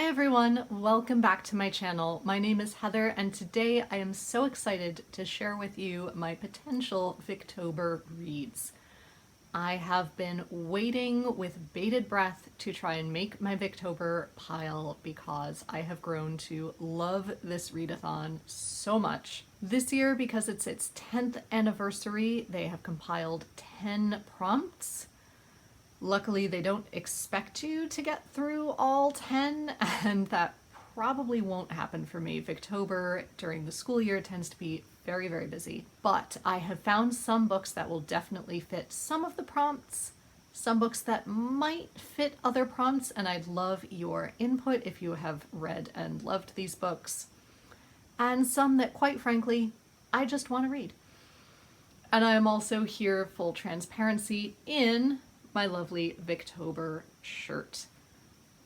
Hi everyone, welcome back to my channel. My name is Heather and today I am so excited to share with you my potential Victober reads. I have been waiting with bated breath to try and make my Victober pile because I have grown to love this readathon so much. This year, because it's its 10th anniversary, they have compiled 10 prompts. Luckily, they don't expect you to get through all 10, and that probably won't happen for me. Victober during the school year tends to be very, very busy. But I have found some books that will definitely fit some of the prompts, some books that might fit other prompts, and I'd love your input if you have read and loved these books, and some that, quite frankly, I just want to read. And I am also here, full transparency, in my lovely Victober shirt.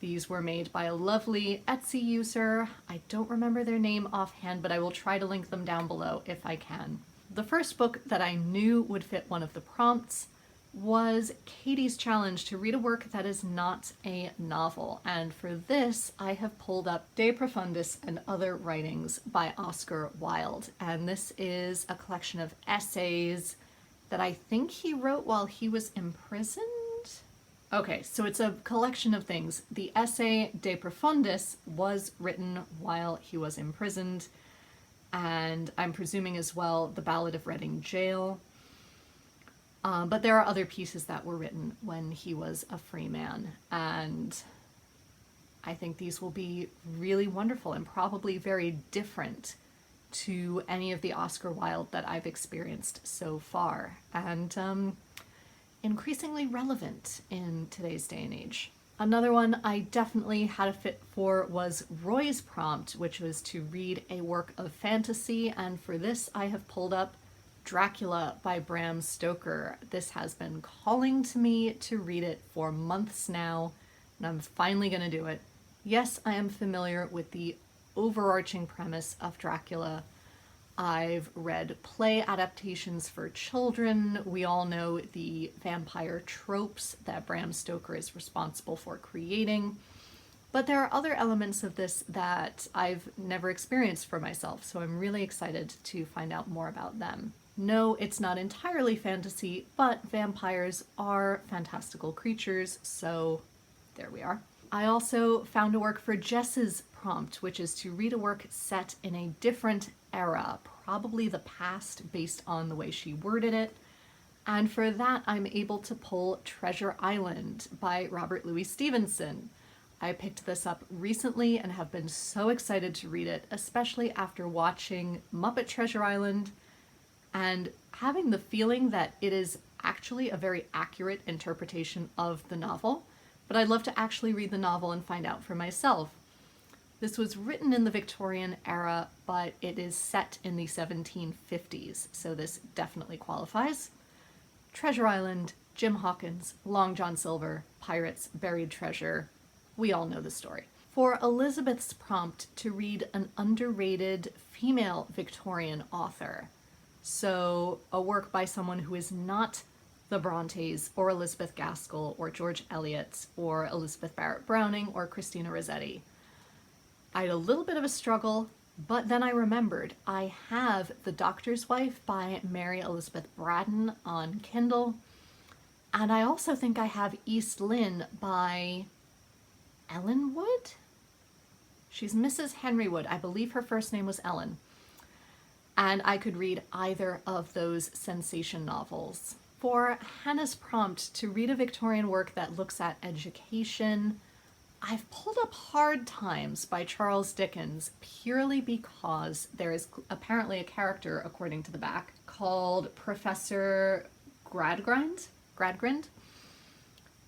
These were made by a lovely Etsy user. I don't remember their name offhand, but I will try to link them down below if I can. The first book that I knew would fit one of the prompts was Katie's challenge to read a work that is not a novel. And for this, I have pulled up De Profundis and Other Writings by Oscar Wilde. And this is a collection of essays that I think he wrote while he was imprisoned. Okay, so it's a collection of things. The essay De Profundis was written while he was imprisoned, and I'm presuming as well the Ballad of Reading Jail. But there are other pieces that were written when he was a free man, and I think these will be really wonderful and probably very different to any of the Oscar Wilde that I've experienced so far, and increasingly relevant in today's day and age. Another one I definitely had a fit for was Roy's prompt, which was to read a work of fantasy, and for this I have pulled up Dracula by Bram Stoker. This has been calling to me to read it for months now, and I'm finally going to do it. Yes, I am familiar with the overarching premise of Dracula. I've read play adaptations for children. We all know the vampire tropes that Bram Stoker is responsible for creating. But there are other elements of this that I've never experienced for myself, so I'm really excited to find out more about them. No, it's not entirely fantasy, but vampires are fantastical creatures, so there we are. I also found a work for Jess's prompt, which is to read a work set in a different era, probably the past based on the way she worded it. And for that, I'm able to pull Treasure Island by Robert Louis Stevenson. I picked this up recently and have been so excited to read it, especially after watching Muppet Treasure Island and having the feeling that it is actually a very accurate interpretation of the novel. But I'd love to actually read the novel and find out for myself. This was written in the Victorian era, but it is set in the 1750s, so this definitely qualifies. Treasure Island, Jim Hawkins, Long John Silver, pirates, buried treasure. We all know the story. For Elizabeth's prompt to read an underrated female Victorian author, so a work by someone who is not the Brontes or Elizabeth Gaskell or George Eliot or Elizabeth Barrett Browning or Christina Rossetti. I had a little bit of a struggle, but then I remembered I have The Doctor's Wife by Mary Elizabeth Braddon on Kindle, and I also think I have East Lynne by Ellen Wood? She's Mrs. Henry Wood. I believe her first name was Ellen. And I could read either of those sensation novels. For Hannah's prompt to read a Victorian work that looks at education, I've pulled up Hard Times by Charles Dickens purely because there is apparently a character, according to the back, called Professor Gradgrind.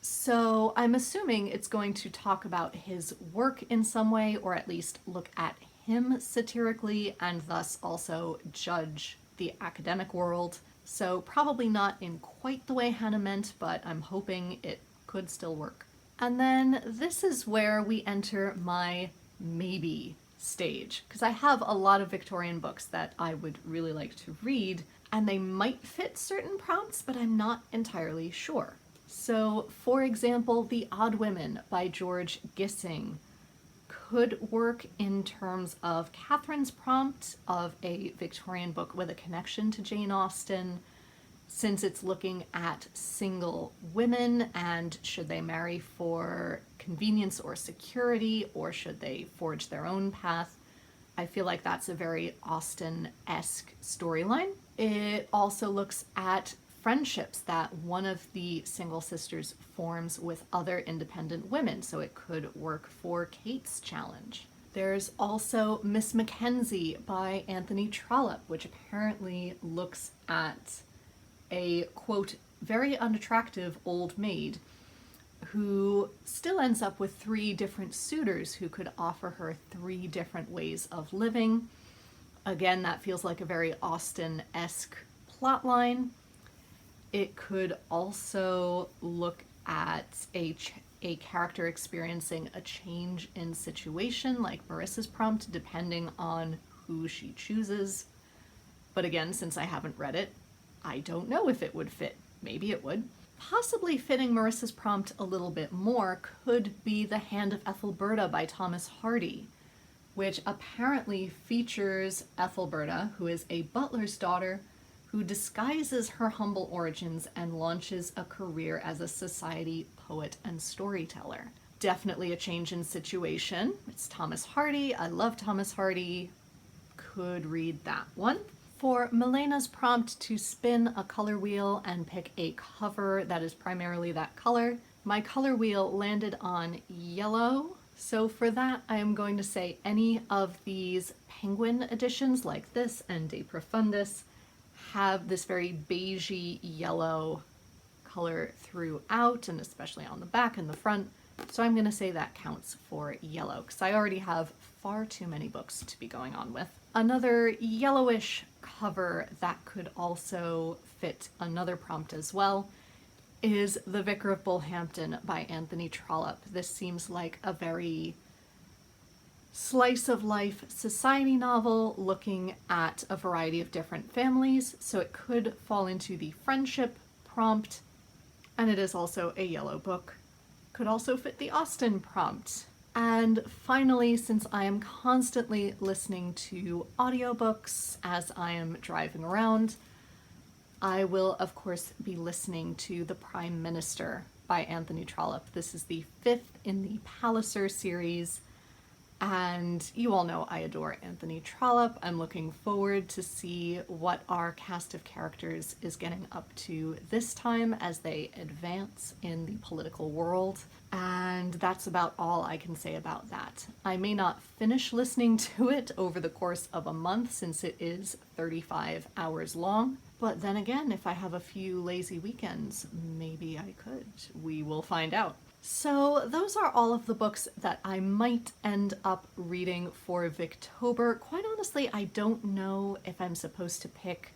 So I'm assuming it's going to talk about his work in some way, or at least look at him satirically and thus also judge the academic world. So probably not in quite the way Hannah meant, but I'm hoping it could still work. And then this is where we enter my maybe stage, because I have a lot of Victorian books that I would really like to read, and they might fit certain prompts, but I'm not entirely sure. So, for example, The Odd Women by George Gissing could work in terms of Catherine's prompt of a Victorian book with a connection to Jane Austen, since it's looking at single women and should they marry for convenience or security, or should they forge their own path. I feel like that's a very Austen-esque storyline. It also looks at friendships that one of the single sisters forms with other independent women, so it could work for Kate's challenge. There's also Miss Mackenzie by Anthony Trollope, which apparently looks at a, quote, very unattractive old maid who still ends up with 3 different suitors who could offer her 3 different ways of living. Again, that feels like a very Austen-esque plotline. It could also look at a character experiencing a change in situation, like Marissa's prompt, depending on who she chooses. But again, since I haven't read it, I don't know if it would fit. Maybe it would. Possibly fitting Marissa's prompt a little bit more could be The Hand of Ethelberta by Thomas Hardy, which apparently features Ethelberta, who is a butler's daughter, who disguises her humble origins and launches a career as a society poet and storyteller. Definitely a change in situation. It's Thomas Hardy. I love Thomas Hardy. Could read that one. For Milena's prompt to spin a color wheel and pick a cover that is primarily that color, my color wheel landed on yellow. So for that, I am going to say any of these Penguin editions like this and De Profundis have this very beigey yellow color throughout, and especially on the back and the front. So I'm going to say that counts for yellow, because I already have far too many books to be going on with. Another yellowish cover that could also fit another prompt as well is The Vicar of Bullhampton by Anthony Trollope. This seems like a very slice of life society novel looking at a variety of different families, so it could fall into the friendship prompt, and it is also a yellow book. Could also fit the Austen prompt. And finally, since I am constantly listening to audiobooks as I am driving around, I will of course be listening to The Prime Minister by Anthony Trollope. This is the 5th in the Palliser series, and you all know I adore Anthony Trollope. I'm looking forward to see what our cast of characters is getting up to this time as they advance in the political world. And that's about all I can say about that. I may not finish listening to it over the course of a month since it is 35 hours long. But then again, if I have a few lazy weekends, maybe I could. We will find out. So those are all of the books that I might end up reading for Victober. Quite honestly, I don't know if I'm supposed to pick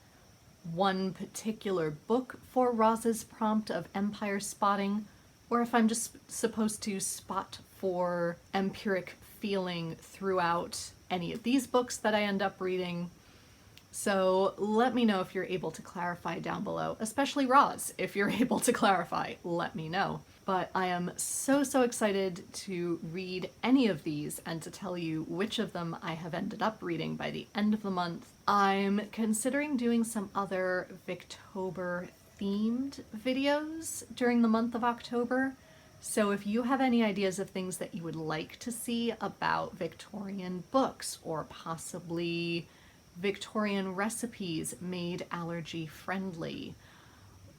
one particular book for Roz's prompt of empire spotting, or if I'm just supposed to spot for empiric feeling throughout any of these books that I end up reading. So let me know if you're able to clarify down below, especially Roz. If you're able to clarify, let me know. But I am so excited to read any of these and to tell you which of them I have ended up reading by the end of the month. I'm considering doing some other Victober themed videos during the month of October. So if you have any ideas of things that you would like to see about Victorian books, or possibly Victorian recipes made allergy friendly,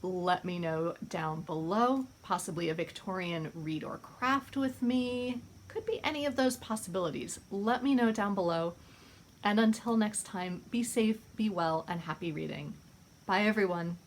let me know down below. Possibly a Victorian read or craft with me. Could be any of those possibilities. Let me know down below. And until next time, be safe, be well, and happy reading. Bye everyone.